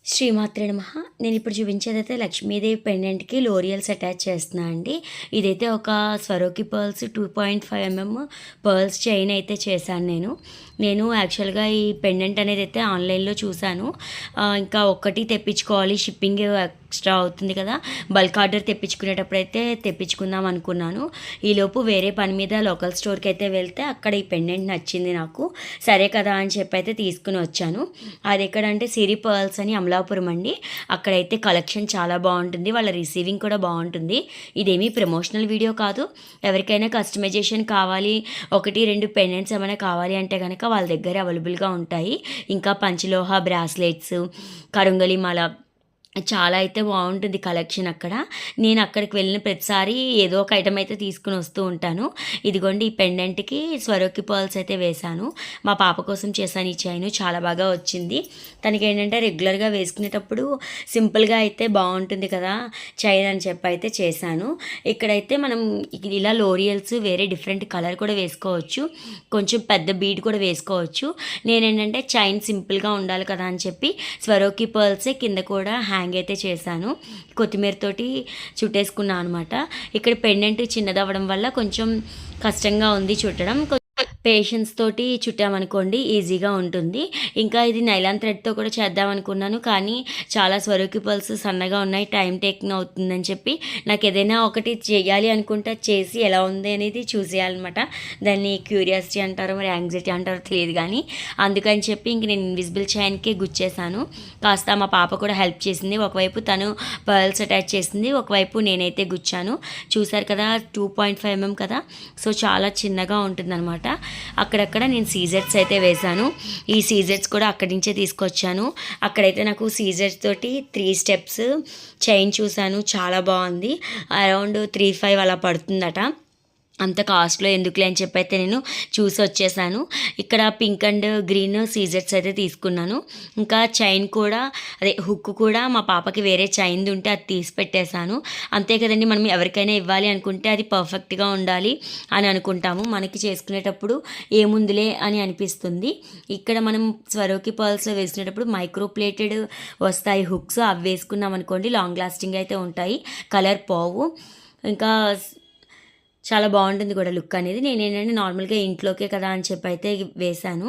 శ్రీమాత్రే నమః. నేనిప్పుడు చూపించేదైతే లక్ష్మీదేవి పెండెంట్‌కి లోరియల్స్ అటాచ్ చేస్తున్నా అండి. ఇదైతే ఒక స్వరోకి పర్ల్స్ 2.5 పర్ల్స్ చైన్ అయితే చేశాను నేను. నేను యాక్చువల్‌గా ఈ పెండెంట్ అనేదైతే ఆన్‌లైన్‌లో చూశాను. ఇంకా ఒక్కటి తెప్పించుకోవాలి, షిప్పింగ్ ఎక్స్ట్రా అవుతుంది కదా! బల్క్ ఆర్డర్ తెప్పించుకునేటప్పుడైతే తెప్పించుకుందాం అనుకున్నాను. ఈలోపు వేరే పని మీద లోకల్ స్టోర్‌కి అయితే వెళ్తే అక్కడ ఈ పెండెంట్ నచ్చింది నాకు. సరే కదా అని చెప్పి అయితే తీసుకుని వచ్చాను. అది ఎక్కడంటే సిరి పర్ల్స్ అని అమలాపురం అండి. అక్కడైతే కలెక్షన్ చాలా బాగుంటుంది, వాళ్ళ రిసీవింగ్ కూడా బాగుంటుంది. ఇదేమీ ప్రమోషనల్ వీడియో కాదు. ఎవరికైనా కస్టమైజేషన్ కావాలి, 1, 2 పెండెంట్స్ ఏమైనా కావాలి అంటే కనుక వాళ్ళ దగ్గర అవైలబుల్గా ఉంటాయి. ఇంకా పంచలోహ బ్రాస్లెట్స్, కరుంగలి మాల చాలా అయితే బాగుంటుంది కలెక్షన్ అక్కడ. నేను అక్కడికి వెళ్ళిన ప్రతిసారి ఏదో ఒక ఐటమ్ అయితే తీసుకుని వస్తూ ఉంటాను. ఇదిగోండి ఈ పెండెంట్‌కి స్వరోకి పర్ల్స్ అయితే వేశాను. మా పాప కోసం చేశాను ఈ చైన్, చాలా బాగా వచ్చింది. తనకేంటంటే రెగ్యులర్గా వేసుకునేటప్పుడు సింపుల్గా అయితే బాగుంటుంది కదా చైన్ అని చెప్పి అయితే చేశాను. ఇక్కడైతే మనం ఇలా లోరియల్స్ వేరే డిఫరెంట్ కలర్ కూడా వేసుకోవచ్చు, కొంచెం పెద్ద బీడ్ కూడా వేసుకోవచ్చు. నేనేంటంటే చైన్ సింపుల్గా ఉండాలి కదా అని చెప్పి స్వరోకి పర్ల్సే కింద కూడా హ్యాంగ్ అయితే చేశాను. కొత్తిమీరతోటి చుట్టేసుకున్నాను అనమాట. ఇక్కడ పెండెంట్ చిన్నదవ్వడం వల్ల కొంచెం కష్టంగా ఉంది చుట్టడం. పేషెన్స్ తోటి చుట్టామనుకోండి ఈజీగా ఉంటుంది. ఇంకా ఇది నైలాన్ థ్రెడ్తో కూడా చేద్దాం అనుకున్నాను, కానీ చాలా స్వరోకి పర్ల్స్ సన్నగా ఉన్నాయి, టైం టేకింగ్ అవుతుందని చెప్పి నాకు ఏదైనా ఒకటి చేయాలి అనుకుంటే చేసి ఎలా ఉంది అనేది చూసేయాలన్నమాట. దాన్ని క్యూరియాసిటీ అంటారో మరి యాంగ్జైటీ అంటారో తెలియదు, కానీ అందుకని చెప్పి ఇంక నేను ఇన్విజిబుల్ చైన్కే గుచ్చేసాను. కాస్త మా పాప కూడా హెల్ప్ చేసింది. ఒకవైపు తను పర్ల్స్ అటాచ్ చేసింది, ఒకవైపు నేనైతే గుచ్చాను. చూసారు కదా 2.5 కదా, సో చాలా చిన్నగా ఉంటుందన్నమాట. అక్కడక్కడ నేను సీజర్స్ అయితే వేశాను. ఈ సీజర్స్ కూడా అక్కడి నుంచే తీసుకొచ్చాను. అక్కడైతే నాకు సీజర్స్ తోటి 3 స్టెప్స్ చైన్ చూశాను, చాలా బాగుంది. అరౌండ్ 3-5 అలా పడుతుందట. అంత కాస్ట్లో ఎందుకులే అని చెప్పి అయితే నేను చూసి వచ్చేసాను. ఇక్కడ పింక్ అండ్ గ్రీన్ సీజర్స్ అయితే తీసుకున్నాను. ఇంకా చైన్ కూడా, అదే హుక్ కూడా మా పాపకి వేరే చైన్ది ఉంటే అది తీసి పెట్టేశాను. అంతే కదండి, మనం ఎవరికైనా ఇవ్వాలి అనుకుంటే అది పర్ఫెక్ట్గా ఉండాలి అని అనుకుంటాము. మనకి చేసుకునేటప్పుడు ఏముందిలే అని అనిపిస్తుంది. ఇక్కడ మనం స్వరోకి పర్ల్స్ వేసుకునేటప్పుడు మైక్రో ప్లేటెడ్ వస్తాయి హుక్స్, అవి వేసుకున్నాం అనుకోండి లాంగ్ లాస్టింగ్ అయితే ఉంటాయి, కలర్ పోవు. ఇంకా చాలా బాగుంటుంది కూడా లుక్ అనేది. నేనేంటంటే నార్మల్గా ఇంట్లోకే కదా అని చెప్పి అయితే వేశాను.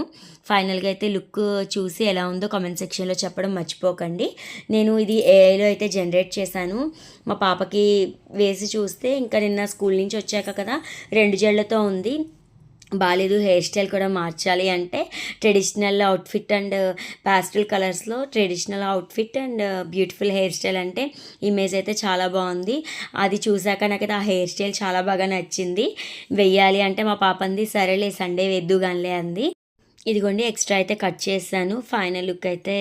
ఫైనల్గా అయితే లుక్ చూసి ఎలా ఉందో కామెంట్ సెక్షన్లో చెప్పడం మర్చిపోకండి. నేను ఇది ఏఐలో అయితే జనరేట్ చేశాను. మా పాపకి వేసి చూస్తే ఇంకా నిన్న స్కూల్ నుంచి వచ్చాక కదా 2 జళ్ళతో ఉంది, బాలేదు, హెయిర్ స్టైల్ కూడా మార్చాలి అంటే ట్రెడిషనల్ అవుట్ఫిట్ అండ్ పాస్టల్ కలర్స్లో traditional outfit and beautiful hair style అంటే ఇమేజ్ అయితే చాలా బాగుంది. అది చూశాక నాకైతే ఆ హెయిర్ స్టైల్ చాలా బాగా నచ్చింది. వెయ్యాలి అంటే మా పాప అంది సరేలే సండే వేద్దుగానిలే అంది. ఇదిగోండి ఎక్స్ట్రా అయితే కట్ చేశాను. ఫైనల్ లుక్ అయితే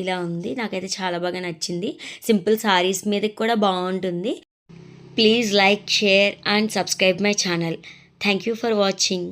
ఇలా ఉంది. నాకైతే చాలా బాగా నచ్చింది. సింపుల్ సారీస్ మీదకి కూడా బాగుంటుంది. Please like, share and subscribe my channel. Thank you for watching.